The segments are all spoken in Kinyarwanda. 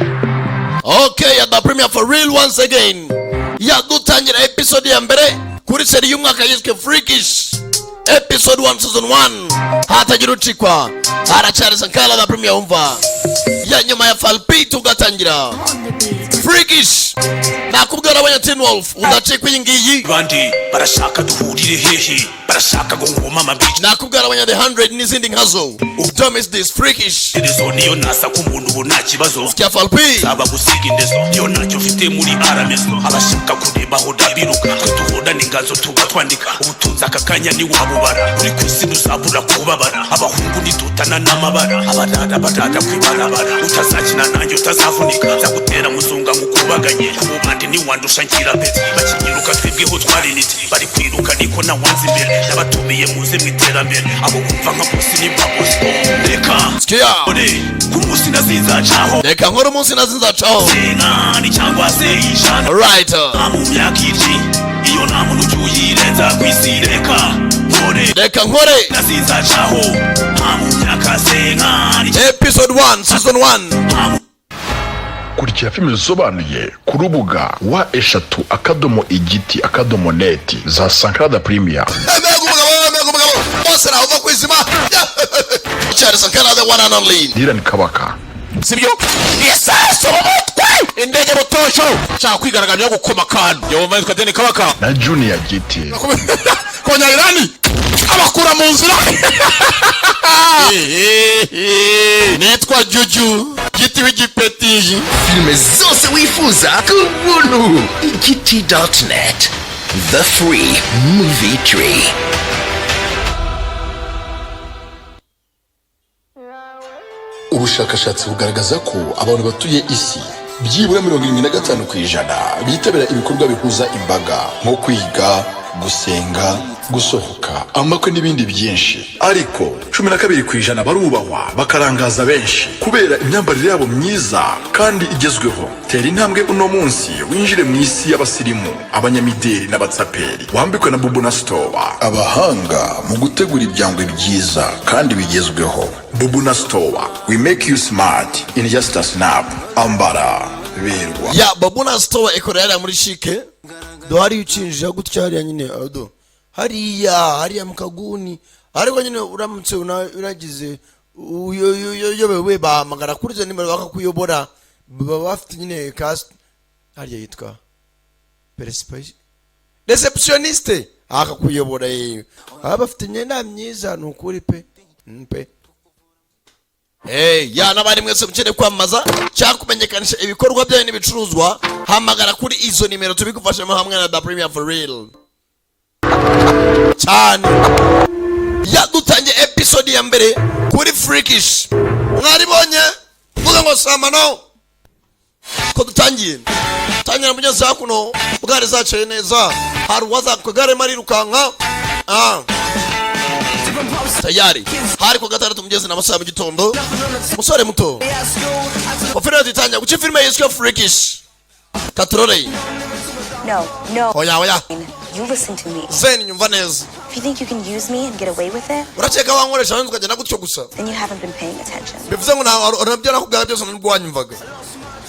Okay, at the premiere for real once again. Ya dutangira episode ya mbere kuri seri y'umwaka yiswe Freakish. Episode 1 season 1. Hatagira ucikwa. Haracari sankala da premiere umva. Ya nyuma ya Falpi tugatangira. Freakish. Nakubwira abanyatini Wolf udacikwa iyi bandi barashaka duhurire hehe barashaka ngo ngoma mabiki nakubwira abanya the 100 n'izindi nkazo don't miss this Freakish indezo niyo nasa ku muntu ubu nta kibazo Skia Falpi aba gusiga indezo niyo ntacyo mfite muri aramezo abashaka kureba aho dabiruka twe duhoda n'inganzo tugatwandika ubutunzi aka kanya ni wabubara uri kwisi ntuzabura kubabara abahungu nidutana n'amabara abadada badada kwibarabara utazakina nanjye utazavunika zagutera muzunga ngukubaganye kubandi ni wandusha ngira peti bakinyiruka twebweho twariniti bari kwiruka niko na wanzi imbere n'abatumiye muze mwiterambere abo kumva nka bosi ni babosi reka Skia ore kumusi nazinzacaho reka nkora umunsi nazinzacaho sinani cyangwa se ijana right amu myakiji iyo nta muntu uyirenza kwisi reka nkore nazinzacaho amu myakasenkani episode 1 season 1 kurikira filime zisobanuye ku rubuga wa eshatu .igiti.net za Sankara Premier. Mego bose naho uva kwizima cyari Sankara the one and only Dylan Kabaka sibyo yesaso mutwe indege mutosho cha kwigaraganya gukoma kandi yo mva Dylan Kabaka na Junior GT konya irani abakura mu nzira netwa Juju giti w'igipetiji filime zose wifuza ku buntu igiti.net the free movie tree. Ubushakashatsi bugaragaza ko abantu batuye isi byibura 75% bitabira ibikorwa bihuza imbaga nko kwiga, gusenga, gusohoka, amakwe n'ibindi byinshi. Ariko 12% barubahwa bakarangaza benshi kubera imyambarire yabo myiza kandi igezweho. Tera intambwe uno munsi winjire mu isi y'abasirimu, abanyamideli n'abatsaperi. Wambikwe na Bubuna Store, abahanga mu gutegura ibyangwe byiza kandi bigezweho. Bubuna Store, we make you smart in just a snap. Ambara berwa. Ya Bubuna Store ikorera muri shike. Dohari ucinjira gutya hariya nyine ado. Hariya mukaguni. Ariko nyine uramutse uragize uyobewe bahamagara kuri zo nimero bakakuyobora. Bafite nyine cast hariya yitwa receptioniste akakuyobora yewe. Abafite nyine myiza nukuri pe. Ya nabari mwese mukene kwamaza cyangwa kumenyekanisha ibikorwa byawe n'ibicuruzwa hamagara kuri izo nimero tubigufashemo hamwe na The Premier for real cyane. Ya dutangiye episode ya mbere kuri Freakish mwaribonye vuga ngo samano ko dutangiye tangira mu nyaza kuno bwari zacaye neza hari waza kugare mari rukanka tayari hari ko gatandatu mugeze na masaha mu gitondo musore muto ofero ditanya guci filme yiswe Freakish katrore no oya you listen to me. Zen nyumva neza If you think you can use me and get away with it, uracheka wankoresha wanzu kagenda gutyo gusa then you haven't been paying attention. bivuze ngo nabyo nakubwira byose n'ubwanyumvaga.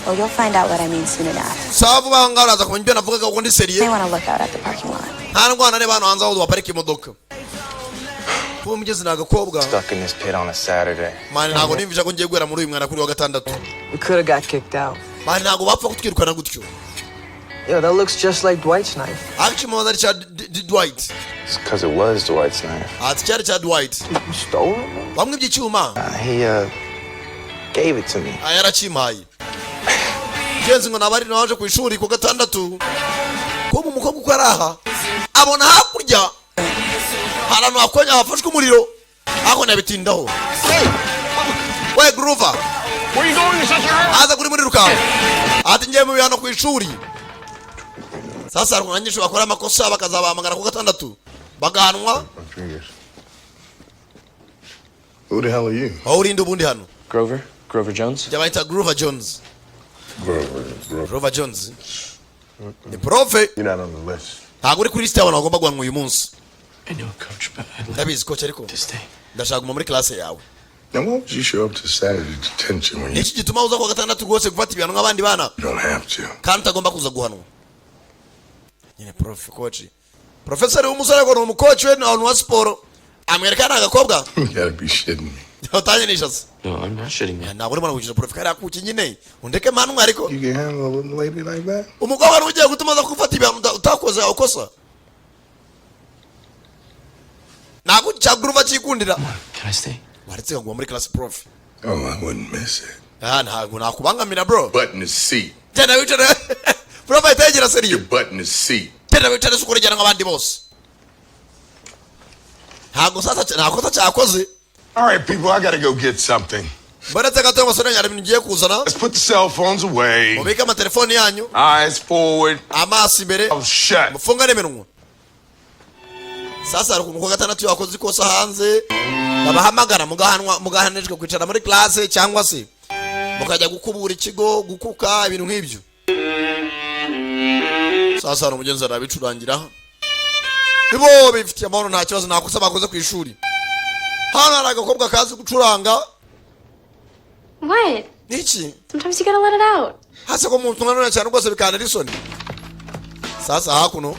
Well, you'll find out what I mean soon enough. Sabu banga uraza kumenya ibyo navuga ko ndi seriye. I want to look out at the parking lot. Nta ndwana ne bantu hanze aho baparika imodoka. Kuba mugeze nagakobwa. Stuck in this pit on a Saturday. Mani ntago nimvisha ko ngiye gwera muri uyu mwana kuri wa gatandatu. We could have got kicked out. Mani ntago bapfa kutwirukana gutyo. Yo, that looks just like Dwight's knife. Actually, mother cha Dwight. It's because it was Dwight's knife. Ati cyari cha Dwight. You stole it? Bamwe by'icyuma. He gave it to me. Ayarachimaye. Genzi ngo nabari naje ku ishuri ku gatandatu. Ko umukobwa uko araha. Abona hakurya. Harano akonya hafashwe umuriro. Ako nabitindaho. We Grover. Where you going, sister? Aza kuri muri rukaho. Ati ngiye mu bihano ku ishuri. Sasa arunganyisho bakora amakosa bakazabahamagara ku gatandatu. Bagahanwa. Who the hell are you? Aho urinde ubundi hano. Grover Jones? Jabaita Grover Jones. Grover Jones. Ni profe. You're not on the list. Ntabwo uri kuri list y'abantu bagomba guhanwa uyu munsi. I know, coach, but I'd like Ndabizi coach ariko to stay. ndashaka guma muri class yawe. Now, why would you show up to Saturday detention when you iki gituma uza kwa gatandatu rwose gufata ibihano nk'abandi bana don't have to? kandi utagomba kuza guhanwa nyine coach professor w'umusore ngo ni umukoci we n'abantu wa siporo amwerekana agakobwa You gotta be shitting me. utanyenisha se No, I'm not shitting you. ntabwo urimo kugira prof kari akuki nyine undeke manu ariko You can handle a little lady like that? umugabo wari ugiye gutuma aza gufata ibihano utakoze ukosa ntabwo cyaguruva cyikundira Can I stay? waretse ngo muri class prof Oh, I wouldn't miss it. ntabwo nakubangamira bro Butt in the seat. tena wicara prof itegera seriyo Your butt in the seat. tena wicara sukurejana nk'abandi bose ntabwo sasa nakosa cyakoze. All right, people, I gotta go get something. baretse gato basore nyari bintu ngiye kuzana Let's put the cell phones away. mubike amatelefoni yanyu Eyes forward. amaso imbere Oh, shut. mufunga n'iminwa sasa ku gatandatu yakoze ikosa hanze babahamagara mugahanijwe kwicara muri classe cyangwa se mukajya gukubura ikigo gukuka ibintu nk'ibyo sasa no mugenzi arabicurangira ibo bifitiye amahoro nta kibazo nakosa bakoze ku ishuri hano hari agakobwa kazi gucuranga. What? Niki? Sometimes you gotta let it out. Hasa ko muntu nganona cyane rwose bikanira isoni. Sasa hakuno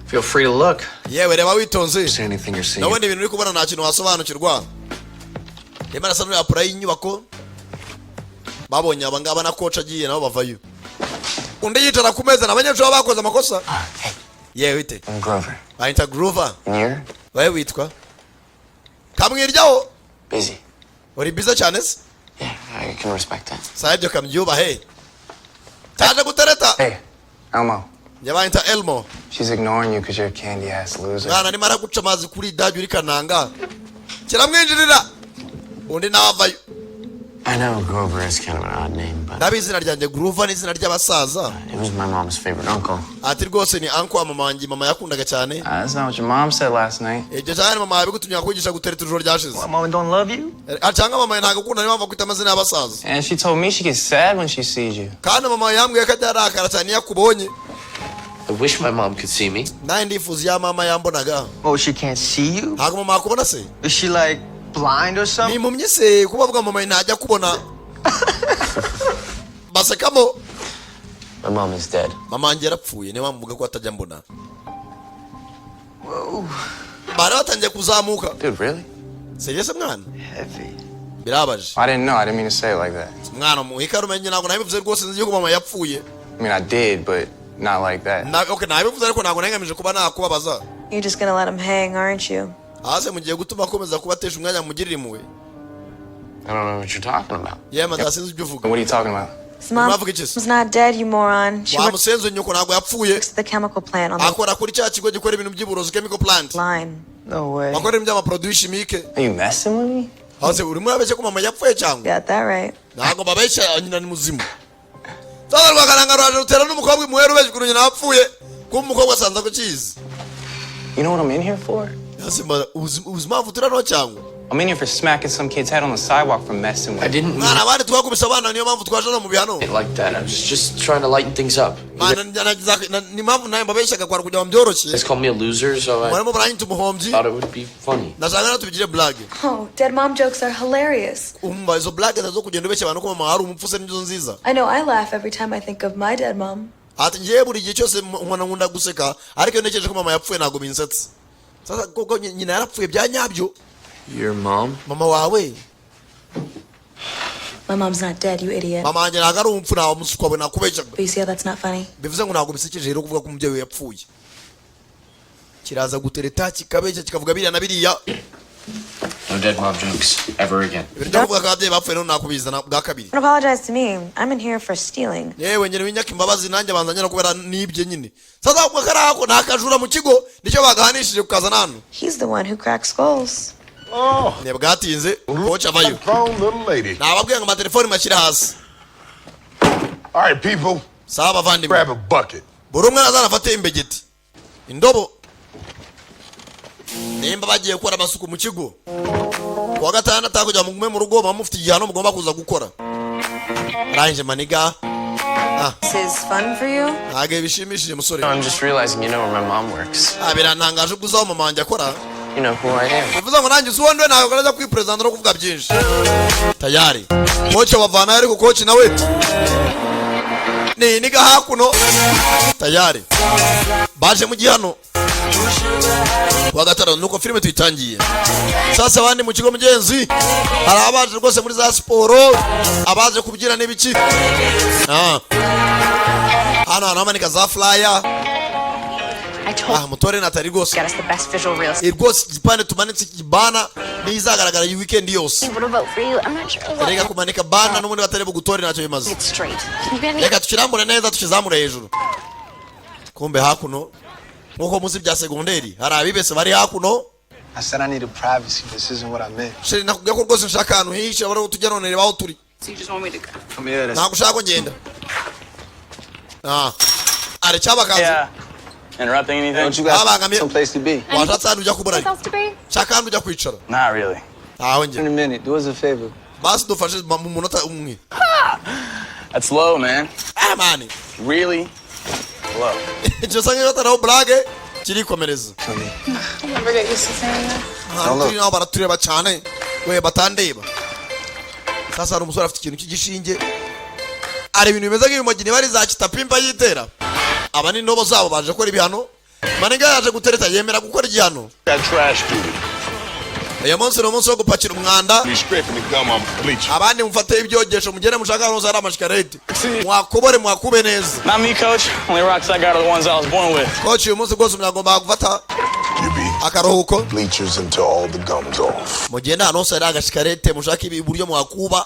Feel free to look. yewe reba witonze. See anything you're seeing. Nawe ibintu uri kubona nta kintu wasobanukirwa. Yemara sanu ya pura y'inyubako. Babonye abangaba na coach agiye nabo bavayo. Undi yicara ku meza n'abanyeshuri bakoze amakosa. Hey. Yewe ite. I'm Grover. Bayita Grover. And you're? Wewe witwa? Kamwiryaho. Busy. Uri busy cyane se? Yeah, I can respect that. Saibyo kamyuba he. Taje gutereta. Hey, Elmo. Yabayita Elmo. She's ignoring you because you're a candy ass loser. Mwana nimara guca amazi kuri daju uri kananga. Kiramwinjirira. Undi navayo. I know Grover is kind of an odd name, but Nabizina ryanje Grover ni izina ry'abasaza. it was my mom's favorite uncle. Ati rwose ni uncle wa mama wanjye mama yakundaga cyane. That's not what your mom said last night. Ejo cyane mama yabigutumye kwigisha gutereta ijoro ryashize. What, mama don't love you? Acanga mama ntago akunda niyo kwita amazina y'abasaza. And she told me she gets sad when she sees you. Kandi mama yambwiye ko atarakara cyane yakubonye. I wish my mom could see me. Naye ndifuza ya mama yambonaga. Oh, she can't see you? Ntago mama akubona se? Is she like blind or Ni something? mumye se kubavuga mama ntajya kubona. Basekamo. My mom is dead. Mama wanjye yarapfuye niyo bamuvuga ko atajya mbona. Whoa, Bari batangiye kuzamuka. Dude, really? Seriyese mwana? heavy. Birabaje. I didn't know. I didn't mean to say it like that. Mwana muhika rumenye ntago nabivuze rwose nzi yuko mama yapfuye. I mean, I did, but not like that. Okay, nabivuze ariko ntago nangamije kuba nakubabaza. You're just gonna let him hang, aren't you? Hase mugiye gutuma akomeza kubatesha umwanya mugirira impuhwe. I don't know what you're talking about. Yema ndasinzi ibyo uvuga. What are you talking about? His mom's not dead, you moron. She Wa works musenzo nyoko ntago yapfuye. at the chemical plant on the Akora kuri cya kigo gikora ibintu by'uburozi chemical plant. line. No way. Bakora ibintu by'amaproduit chimique. Are you messing with me? Hase uri murabeshye ko mama yapfuye cyangwa? Got that right. Ntago babeshya nyina ni muzimu. Sasa rwakaranga rwaje rutera n'umukobwa imweru beje kuri nyina yapfuye. Kuba umukobwa asanza ko kizi. You know what I'm in here for? Hase ubuzima vutura no cyangwa? I'm in here for smacking some kid's head on the sidewalk for messing with. I didn't mean Mwana bari twakubisa abana niyo mpamvu twaje no mu bihano. it like that. I was just trying to lighten things up. Mana ni mpamvu naye mbabeshyaga kwara kugira ngo byoroshye. Just call me a loser, so I Mwarimo baranyita umuhombyi. thought it would be funny. Nashaka natubigire blague. Oh, dead mom jokes are hilarious. Umva izo blague nazo kugenda ubeshya abantu ko mama hari umupfuse n'inzo nziza. I know I laugh every time I think of my dead mom. Ati ngiye buri gihe cyose umwana nkunda guseka ariko iyo ntekereje ko mama yapfuye ntago binsetse. Sasa koko nyina yarapfuye bya nyabyo. Your mom? Mama wawe. My mom's not dead, you idiot. Mama wanjye ntago ari umupfu nawe musukwa we nakubeshyaga. But you see how that's not funny? Bivuze ngo ntago bisekeje rero kuvuga ko umubyeyi we yapfuye. Kiraza gutereta kikabeshya kikavuga biriya na biriya. No dead mom jokes ever again. Ibyo kuvuga ko ababyeyi bapfuye no nakubizana bwa kabiri. Don't apologize to me. I'm in here for stealing. Yewe nyene winyaka imbabazi nanjye banzanye no kubera nibye nyine. Sasa kuba karako nakajura mu kigo nicyo bagahanishije kukaza nanu. He's the one who cracks skulls. Oh, Ne bwatinze coach avayo. phone, little lady. Nababwiye ngo amatelefoni mashyira hasi. All right, people, Saba bavandimwe. grab a bucket. Buri umwe nazana afate imbegeti. Indobo. Nimba bagiye gukora amasuku mu kigo. Kuwa gatanu atakujya mu rugo bamufite igihano mugomba kuza gukora. Aranje maniga. This is fun for you? ntabwo bishimishije musore. I'm just realizing you know where my mom works. Birantangaje ko uzaho mama wanjye akora. You know who I am. bivuze ngo nanjye usuwonde ntabwo najya kwipresenta no kuvuga byinshi. Tayari koci wavana ariko koci nawe ni niga hakuno. Tayari baje mu gihano wa gatanu nuko filime tuyitangiye. Sasa abandi mu kigo mugenzi hari abaje rwose muri za siporo, abaje kubyina n'ibiki. Hano amanika za flyer. Mutore natari rwose Get us the best visual real estate. rwose igipande tumanitse kibana nizagaragara iyi weekend yose. What about for you? I'm not sure. Reka kumanika bana n'ubundi batari bugutore nacyo bimaze. It's straight. Can you get me? Reka tukirambure neza tukizamura hejuru. Kumbe hakuno nkuko muzi bya segonderi hari abibese bari hakuno. I said I needed privacy. This isn't what I meant. Sheri nakubwiye ko rwose nshaka ahantu hishe bari tujya none baho turi. So you just want me to go? Come here. Ntabwo ushaka ko ngenda. Are cyabakaze. Yeah. Interrupting anything? Don't you got some place to be? Washatse ahantu ujya kubura. Else to be? Shaka ahantu ujya kwicara. Not really. Aho In nge. a minute. Do us a favor. Basi dufashe mu munota umwe. That's low, man. Man. Really low. Icyo sange bataraho blage kirikomereza. I'll never get used to saying that. Turi naho baratureba cyane we batandeba. Sasa hari umusore afite ikintu cy'igishinge. Ari ibintu bimeze nk'ibimogini bari za kitapimpa yitera. Aba ni ndobo zabo baje gukora ibihano. Maniga yaje gutereta yemera gukora igihano. That trash duty. Uyu munsi ni umunsi wo gupakira umwanda. We scraping the gum on the bleacher. Abandi mufate ibyogesho mugere mushaka hano zari amashikarete. Mwakobore mwakube neza. Not me, coach. Only rocks I got are the ones I was born with. Coach uyu munsi rwose muragomba gufata You be akaruhuko. bleachers until all the gum's off. Mugenda hano zari agashikarete mushaka iburyo mwakuba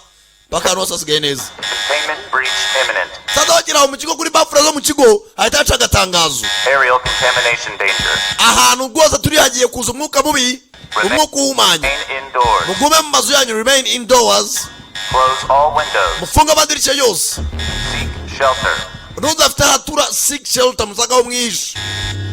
baka hano asigaye neza. Containment breach imminent. Sasa wagira mu kigo kuri bafura zo mu kigo ahita aca agatangazo. Aerial contamination danger. Ahantu rwose turi hagiye kuza umwuka mubi, umwuka uhumanya. Remain indoors. Mugume mu mazu yanyu, remain indoors. Close all windows. Mufunga amadirishya yose. Seek shelter. Ntuzafite ahatura seek shelter musagaho mwishi.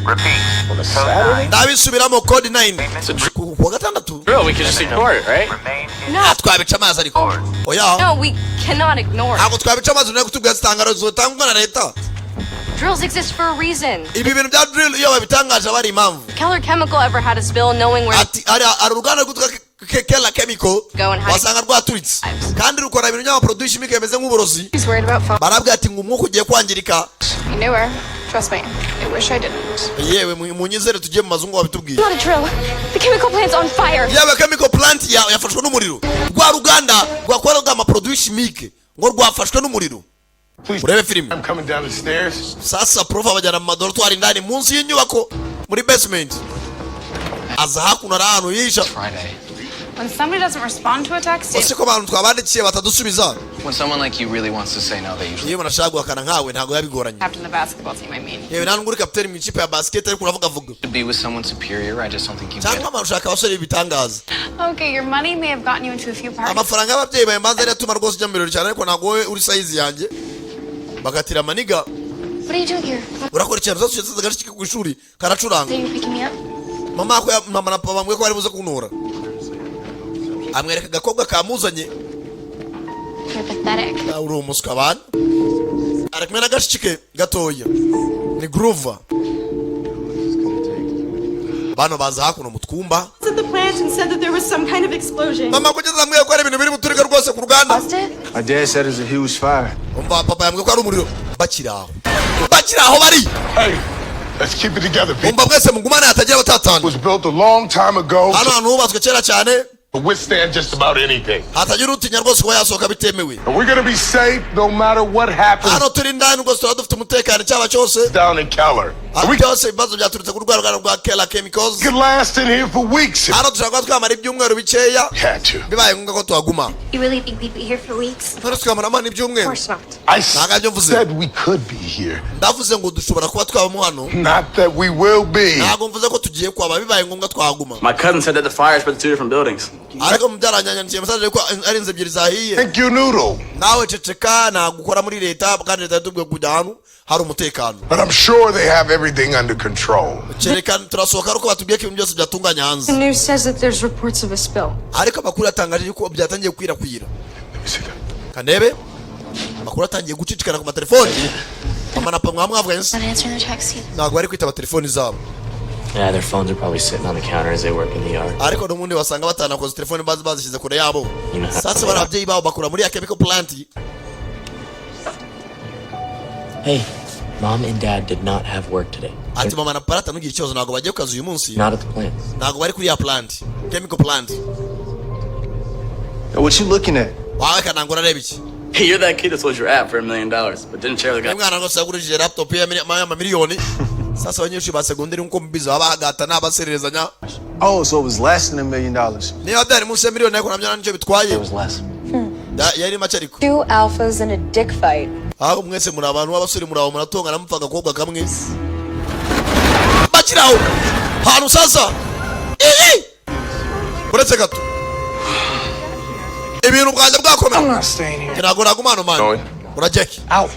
Repeat. Code 9. Ndabisubiramo code 9. Kuwa gatandatu. Bro, we can just ignore it, right? Remain No. Twabica amazi ariko. Oya. No, we cannot ignore it. Ntabwo twabica amazi nari kutubwira zitangaro zotangwa na leta. Drills exist for a reason. Ibi bintu bya drill iyo babitangaje bari impamvu. Keller Chemical ever had a spill knowing where Ati ari uruganda rwitwa Keller Chemical Go and hide. wasanga rwaturitse. Kandi rukora ibintu by'ama produit chimique bimeze nk'uburozi. he's worried about phone. Barabwira ati ngo umwuka ugiye kwangirika. You knew her. Trust me. I wish I didn't. Yewe munyizere tujye mu mazungu babitubwiye. Not a drill. The chemical plant's on fire. Yawe chemical plant yafashwe n'umuriro. Rwa ruganda rwakoraga ama produit chimique ngo rwafashwe n'umuriro. Urebe filime. I'm coming down the stairs. Sasa prof abajyana mu madortoir ndani munsi y'inyubako muri basement. Aza hakuno ahantu yisha. Friday. When somebody doesn't respond to a text, Ose ko abantu twabandikiye batadusubiza. When someone like you really wants to say no, they usually. Yewe nashaka guhakana nkawe ntago yabigoranye. captain of the basketball team, I mean. Yewe nani nguri kapiteni mu ikipe ya basket ariko uravuga vuga. To be with someone superior, I just don't think you Cyangwa get it. abantu ushaka abasore bitangaza. Okay, your money may have gotten you into a few parties. Amafaranga y'ababyeyi bawe manza ari atuma rwose ujya mu birori cyane ariko ntago wowe uri size yanjye. Bagatira maniga. What are you doing here? Urakora ikintu zose cyose gashike ku ishuri karacuranga. Are you picking me up? Mama na papa bambwiye ko bari buze kunura. Amwereka agakobwa kamuzanye. You're pathetic. Uri umuswa bana. Ari kumwe n'agashike gatoya. Ni Groove. Bano baza hakuno mu twumba. At the plant and said that there was some kind of explosion. Mama kugeza amwiye ko ari ibintu biri buturika rwose ku ruganda. Busted? My dad said it was a huge fire. Umva papa yambwiye ko ari umuriro. Bakiraho. Bakiraho bari. Hey, let's keep it together, people. Umva mwese mugumane hatagira It batatana. was built a long time ago Hano hantu hubatswe kera cyane. to withstand just about anything. Hatagira utinya rwose kuba yasohoka bitemewe. And we're gonna be safe no matter what happens Hano turi ndani rwose tuba dufite umutekano cyaba cyose. down in Keller. Hano byose ibibazo byaturutse ku ruganda rwa Keller Chemicals. We could last in here for weeks if Hano dushaka kuba twamara ibyumweru bikeya. we had to. Bibaye ngombwa ko tuhaguma. You really think we'd be here for weeks? Hano tukamaramo Of ibyumweru. course not. I Ntabwo mvuze. said we could be here, Ndavuze ngo dushobora kuba twabamo hano. not that we will be. Ntabwo mvuze ko tugiye kwaba bibaye ngombwa twaguma. My cousin said that the fire spread to 2 different buildings. Ariko mubyaranyanyaniye message ko ari inzu ebyiri zahiye. Thank you, Noodle. Nawe ceceka nagukora muri leta kandi leta yatubwiye kujya hano hari umutekano. But I'm sure they have everything under control. Cerekana turasohoka ariko batubwiye ko ibintu byose byatunganya hanze. The news says that there's reports of a spill. Ariko amakuru yatangaje ko byatangiye kwirakwira. Let me see that. Kanebe. Makuru amakuru atangiye gucicikana ku matelefoni. Mama na papa mwamwavuganye se? Not answering their texts either. Ntabwo bari kwitaba telefoni zabo. Yeah, their phones are probably sitting on the counter as they work in the yard. Ariko n'umundi wasanga batanakoze telefoni bazishyize kure yabo. You know, Sasa bari ababyeyi babo bakura muri ya chemical plant. Hey, Mom and Dad did not have work today. Ati mama na papa ntugira ikibazo ntabwo bagiye kukazi uyu munsi. Not at the plant. Ntabwo bari kuri ya plant. Chemical plant. Yo, what you looking at? Wawe kanango nareba iki? Hey, you're that kid that sold your app for $1 million, but didn't share the guy. Mwana rwose yagurishije laptop ya miliyoni. Sasa abanyeshuri ba segonderi nko mbizo abahagata n'abasererezanya. Oh, so it was less than $1 million. Niyo byari munsi ya miliyoni ariko nabyo nicyo bitwaye. It was less. Yari make ariko. 2 alphas in a dick fight. Aho mwese muri abantu b'abasore muri abo muratongana mupfa agakobwa kamwe. Bakiraho. Hano sasa. Uretse gato. Ibintu bwanjye bwakomeye. I'm not staying here. Ntabwo nagumana man. Urajeki. Out.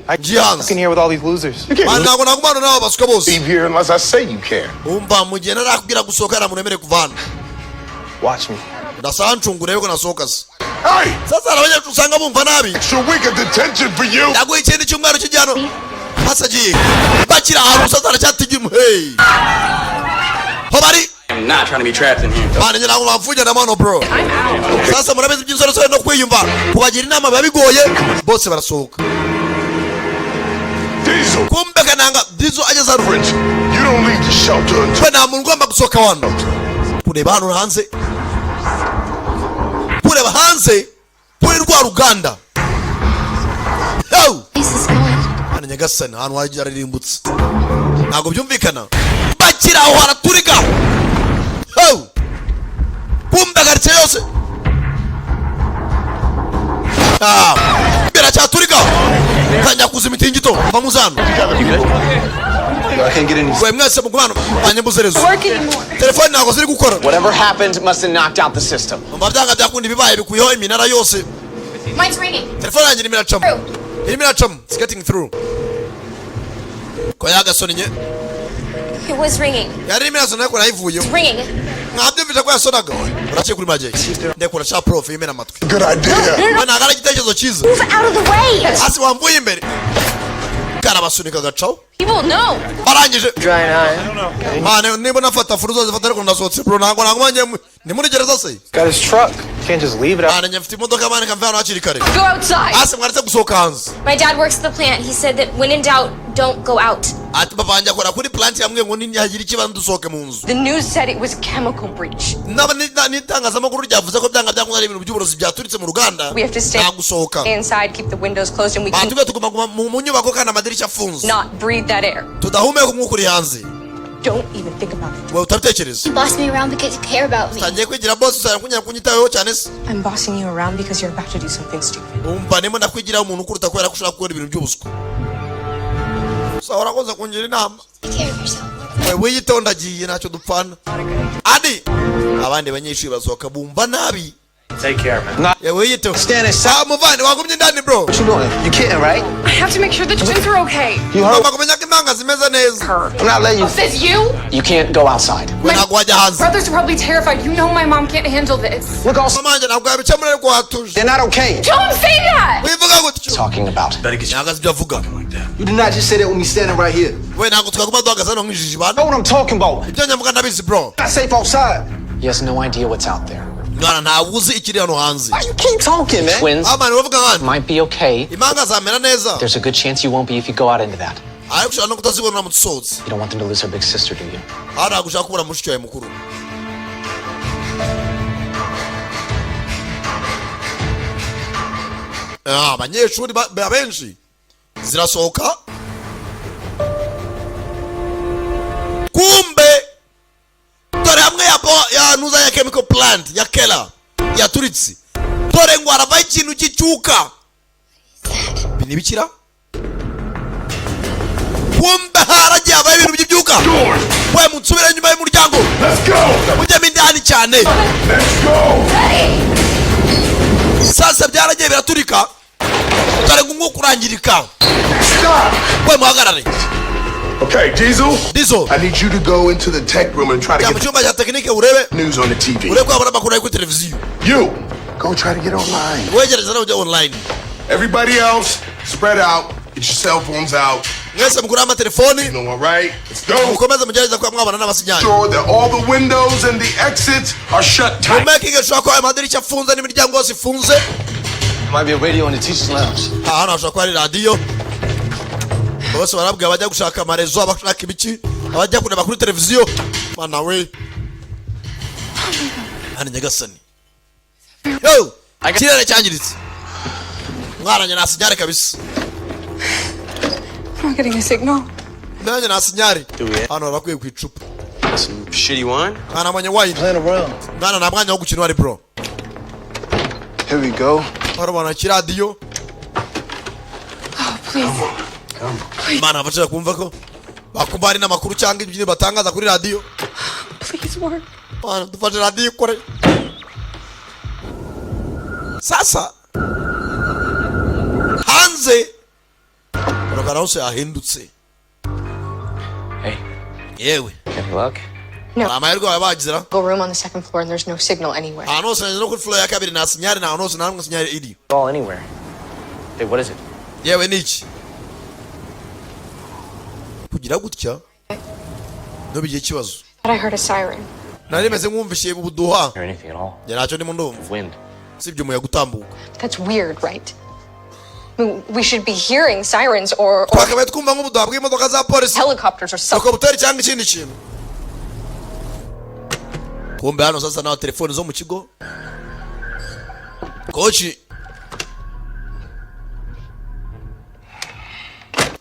I Jihans. in here with all these losers. Ntabwo nagumana n'abo basuka bose. Leave here unless I say you can. Umva mu gihe narakubwira gusohoka na muremere kuvana. Watch me. Ndasancungura yuko nasohoka se. Hey! Sasa abanyeshuri usanga bumva nabi. Extra week of detention for you! Ndaguha ikindi cyumweru kijyano. Hasagiye. Bakira ahantu sasa aracyatigimu. Hey. Hobari. I'm not trying to be trapped in here. Mane njye ntabwo bamfunya na mano bro. Sasa murabizi by'insoresore no kwiyumva. Kubagira inama biba bigoye. Bose barasohoka. Diesel! Kumbe kananga Diesel ageze hano. French, you don't leave the shelter until... Twe nta muntu ugomba gusohoka hano. Kureba hano hanze. Kureba hanze. Kuri rwa ruganda. Yo! Mane nyagasani hano wagira ririmbutse. Ntabwo byumvikana. Bakira aho haraturika. Yo! Kumbe garice yose. Biracyaturika. Kanya kuzima itingito. Va muzano. I can't get in these. Wewe mwese mugumano. Banyembuzerezo. Telefone ntabwo ziri gukora. Whatever happened must have knocked out the system. Mbabyanga byakundi bibaye bikuyeho iminara yose. Mine's ringing. Telefone yanjye irimo iracamo. Irimo iracamo. It's getting through. Ko yagasoni nye. It was ringing. Yari irimo irasona ariko nayivuyeho. It's ringing. Mwabyumvise ko yasonaga. Uraciye kuri magic. Ndekura cha prof imena amatwi. Good idea! Bana agara igitekerezo cyiza. Move out of the way. Asi wamvuye imbere. Karabasunika gacaho. People know. Barangije. Drying eye. Mane niba nafata furuzo zifata ariko ndasohotse bro ntabwo nagumanye ni muri gereza se. Got his truck. Can't just leave it out. Mane nyafite imodoka mane kamva hano hakiri kare. Go outside. Asi mwaretse gusohoka hanze. My dad works at the plant. He said that when in doubt, don't go out. Ati papa wanjye akora kuri plant yamwe ngo ntihagira ikibanza dusohoke mu nzu. The news said it was chemical breach. N'itangazamakuru ryavuze ko byanga byakunda ibintu by'uburozi byaturitse mu ruganda. We have to stay gusohoka. inside, keep the windows closed, and we can Batubwe tuguma mu nyubako kandi amadirishya afunze. not breathe that air. Tudahumeka umwuka uri hanze. Don't even think about it. Wewe utabitekereza. You boss me around because you care about me. Tangiye kwigira boss usanga kunyitayeho cyane se. I'm bossing you around because you're about to do something stupid. Umva nimo ndakwigiraho umuntu ukuruta kubera ko ushaka gukora ibintu by'ubuswa. Sasa urakoze kungira inama. Take care of yourself. Wewe yiteho ndagiye ntacyo dupfana. Adi abandi banyeshuri basohoka bumva nabi. Take care, man. Yewe yiteho. Stand aside. Muvandi wagumye indani bro. What you doing? You kidding, right? I have to make sure the twins are okay. You heard? Mama kumenya ko impanga zimeze neza. I'm not letting you. Is you? You can't go outside. We ntabwo wajya hanze. Brothers are probably terrified. You know my mom can't handle this. Look, also, Mama wanjye ntabwo yabicamura ariko watuje. they're not okay. Don't say that! Wivuga gutyo. Talking about. Nagazi ibyo avuga. You did not just say that with me standing right here. We ntabwo twaguma duhagaze hano nk'ijiji I bana. know what I'm talking about. Ibyo nyamuga ndabizi bro. Not safe outside. He has no idea what's out there. Mwana ntabwo uzi ikiri hano hanze. Why you keep talking, man? Twins Amani wavuga ngani? might be okay. Impanga zamera neza. There's a good chance you won't be if you go out into that. Ariko ushobora no kutazibona mu dusozi. You don't want them to lose their big sister, do you? Aho ntabwo ushaka kubura mushiki wawe mukuru. Abanyeshuri benshi zirasohoka. Kumbe dore hamwe ya nuza ya chemical plant ya Kela yaturitse. Dore ngo haravaho ikintu cy'icyuka. Binibikira? Kumbe haragiye habaho ibintu by'ibyuka. We munsubire nyuma y'umuryango. Mujyemo indani cyane. Sasa byaragiye biraturika. Dore ngo umwuka urangirika. We muhagarare. Okay, Diesel. Diesel. I need you to go into the tech room and try to Jya mu get cyumba cya tekinike urebe. news on the TV. Urebe ko habona amakuru ari kuri televiziyo. You, go try to get online. Wegereza nawe ujya online. Everybody else, Spread out. Get your cell phones out. Mwese mugura amatelefoni. You know, all right? Let's go. Mukomeze mugerageza kuba mwabona n'abasinyali. Sure that all the windows and the exits are shut tight. Making sure ko amadirishya afunze n'imiryango yose ifunze. Might be a radio in the teacher's lounge. Hano hashobora kuba ari radiyo. Bose barabwira abajya gushaka amarezo, abashaka ibiki, abajya kureba kuri televiziyo. Mana we. Hano nyagasani. Yo! Kirere cyangiritse. Mwaranye na sinyare kabisa. I'm not getting a signal. Nanjye na sinyare. Hano bakwiye kwicupa. Some shitty wine? Kana mwenye wine. Playing around. Ngana na mwanya wo gukina wari bro. Here we go. Barabona kiradiyo. Oh, please. Mana bashaka kumva ko bakumbari n'amakuru cyangwa ibyo batangaza kuri radiyo. Please work. Mana dufashe radiyo kore. Sasa hanze uragara hose ahindutse. Hey. Yewe. Good luck. No. Amahirwe wabagizira. Go room on the second floor and there's no signal anywhere. Hano se no kuri floor ya kabiri na sinyari na hano se nta sinyari iri. All anywhere. Hey, what is it? Yewe niki? Kugira gutya. No bigiye kibazo. But I heard a siren. Nari meze nkumvishiye ubuduha. Or anything at all. Yaracho ndimo ndumva. Wind. Sibyo umuyaga utambuka. That's weird, right? I mean, we should be hearing sirens or Twakabaye twumva nk'ubuduha bw'imodoka za polisi. helicopters or something. Helicopter cyangwa ikindi kintu. Kumbe hano sasa na telefone zo mu kigo. Kochi.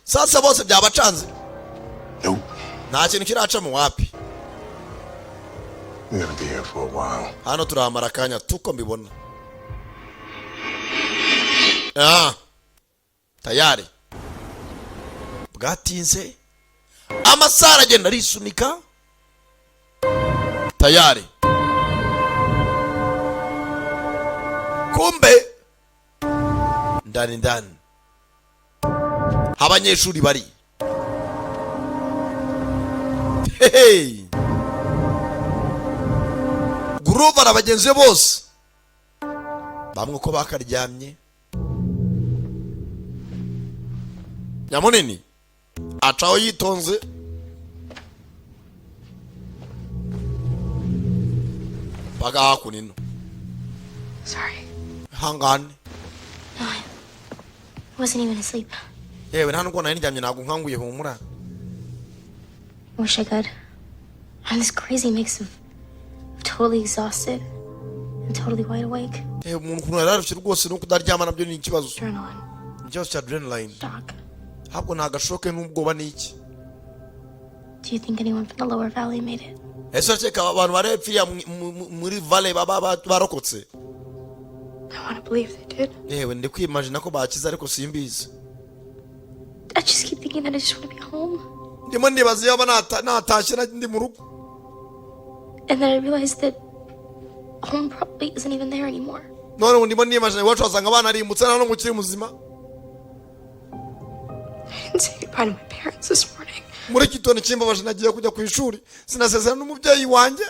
Sasa bose byabacanze. Nope. Nta kintu kiraca mu wapi. We're gonna be here for a while. Hano turahamara kanya tuko mbibona. Ah. Tayari. Bwatinze. Amasara agenda arisunika. Tayari. Kumbe ndani abanyeshuri bari. Hey. Grover abagenzi bose bamwe ko bakaryamye. Nyamunini acaho yitonze. Baga hakunino. Sorry. Hangane. No, I wasn't even asleep. Yewe nta nubwo nari ndyamye ntabwo nkanguye humura. Wish I could. I'm this crazy mix of totally exhausted and totally wide awake. Umuntu kuno yararufye rwose no kudaryama nabyo ni ikibazo. Adrenaline. Ikibazo cya adrenaline. Shock. Habwo nta gashoke n'ubwoba niki. Do you think anyone from the lower valley made it? Ese cyeka abantu barepfiya muri valley barokotse. I want to believe they did. Yewe ndi kwimagine ko bakiza ariko simbizi. I just keep thinking that I just want to be home. Ndimo ndibaza yaba natashye ndi mu rugo. And then I realized that home probably isn't even there anymore. None ndimo ndimagine iwacu wasanga abana ari imutse nano mukiri muzima. I didn't say goodbye to my parents this morning. Muri kitone kimbabaje nagiye kujya ku ishuri sinasezerana n'umubyeyi wanjye.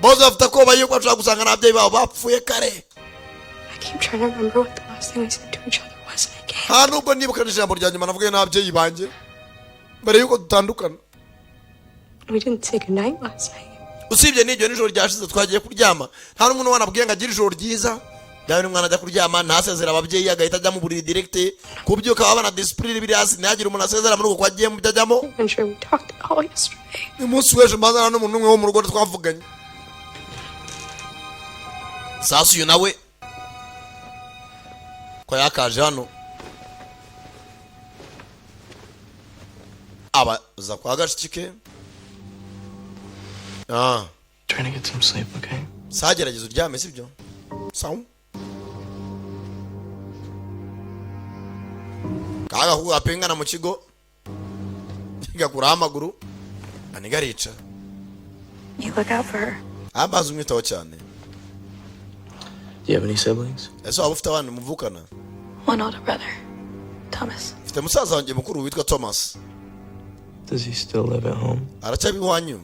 Boza afite ko bayo ko ashaka gusanga n'ababyeyi babo bapfuye kare. I keep trying to remember what the last thing we said to each other was and I can't. Hano ubwo nibuka ijambo rya nyuma navuga n'ababyeyi banjye mbere yuko dutandukana. We didn't say goodnight last night. Usibye n'ijyo nijoro ryashize twagiye kuryama nta n'umuntu wanabwiye ngo agire ijoro ryiza. Dawe n'umwana ajya kuryama ntasezera ababyeyi agahita ajya mu buriri direct kubyuka baba na discipline biri hasi ntihagire umuntu asezera muri uko kwagiye mu byajyamo. I'm sure we talked all yesterday. Umunsi w'ejo mbazana n'umuntu umwe wo mu rugo twavuganye. Sasa uyu nawe ko yakaje hano aba za kwa gashike. Trying to get some sleep, okay? Sagerageza uryame sibyo? Sawa. Kaga ku apengana mu kigo. Gakura amaguru. Anigarica. You look out for her. Abaza umwitaho cyane. Do you have any siblings? Ese waba ufite abana muvukana? One older brother, Thomas. Mfite musaza wanjye mukuru witwa Thomas. Does he still live at home? Aracyabi iwanyu?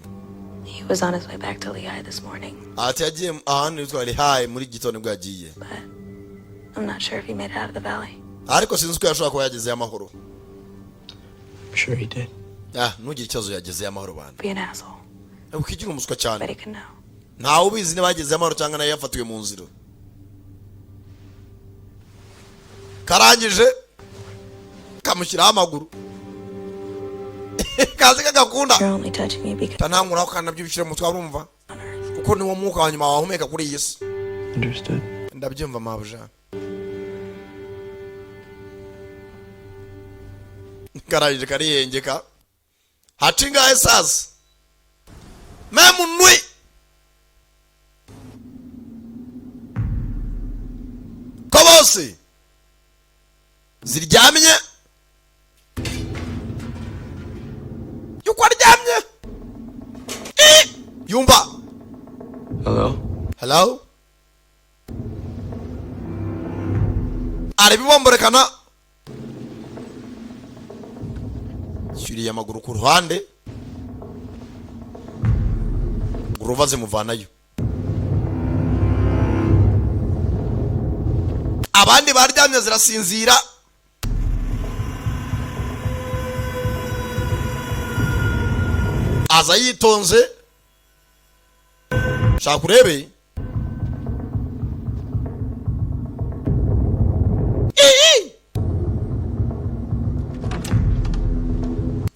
He was on his way back to Lehigh this morning. Ati yagiye ahantu witwa Lehigh muri gitondo bwagiye. I'm not sure if he made it out of the valley. ariko sinzi ko yashobora kuba yageze amahoro. I'm sure he did. Ntugire ikibazo yageze amahoro bana. Be an asshole. Ukigira umuswa cyane. But he can know. Ntawe ubizi niba yageze amahoro cyangwa nayo yafatiwe mu nzira. Karangije kamushyiraho amaguru. Kazi kagakunda. You're only touching me because Tanangura ukana byibishire mu twari umva. Kuko ni wo mwuka wa nyuma wahumeka kuri iyi si. Understood. Ndabyumva mabuja. Karangije kariyengeka. Hatinga esas. Memu nui. Kobose. Ziryamye. Yuko aryamye. Yumva. Hello? Hello? Arabibomborekana. Shuriye amaguru ku ruhande. Guruvaze muvanayo. Abandi baryamye zirasinzira. Aza yitonze. Shaka urebe.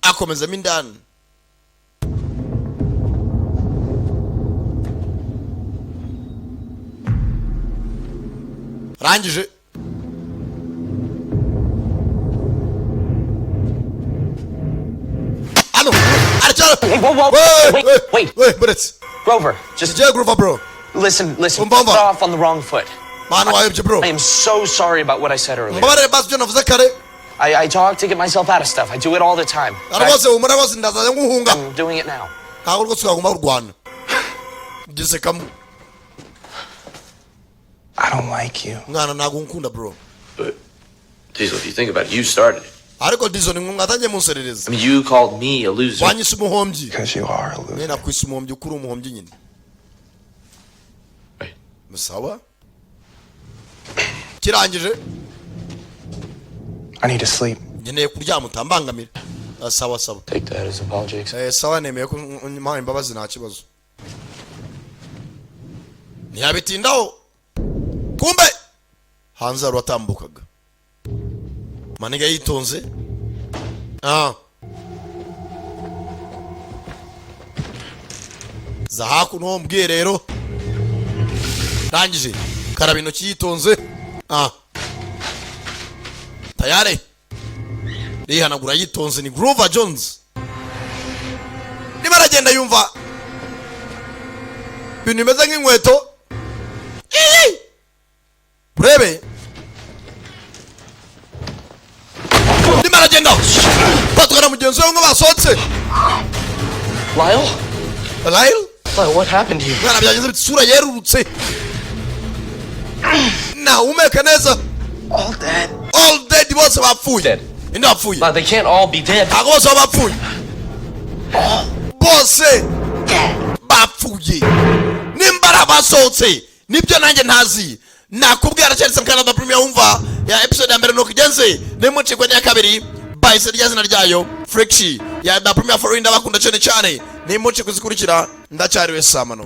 Akomezamo indani. Rangije. Ano, wait, but Grover, just Grover, bro. listen, got off on the wrong foot. Man, why bro? I am so sorry about what I said earlier. I I talk to get myself out of stuff. I do it all the time. I'm doing it now. I don't like you. Bro. But, Diesel, if you think about it, you started it. I mean, you called me a loser. Because you are a loser. Right. I need to sleep. Take that as apologies. Ntiyabitindaho. Kumbe hanze aratambukaga. Maniga yitonze. Zahaku no mbwirero. Rangije karaba intoki yitonze. Tayare. Rihanagura yitonze ni Grover Jones. Nibaragenda yumva. Bintu bimeze nk'inkweto. Breve. Nimaragenda. Patwara mugenzi we ngo basotse. Lyle? Lyle, what happened to you? Mwana byagenze bitsura yerurutse. Na umeka neza. All dead. All dead bose bapfuye. Dead. Inde bapfuye. But they can't all be dead. Bose bapfuye. Bose bapfuye. Nimbara basotse. Nibyo nanjye ntazi. Nakubwira cyane Canada Premier umva ya episode ya mbere no kigenze nemuci kwa ya kabiri bahise ryazina ryayo Frexy ya da Premier for inda bakunda cyane nemuci kuzikurikira ndacyariwe samano.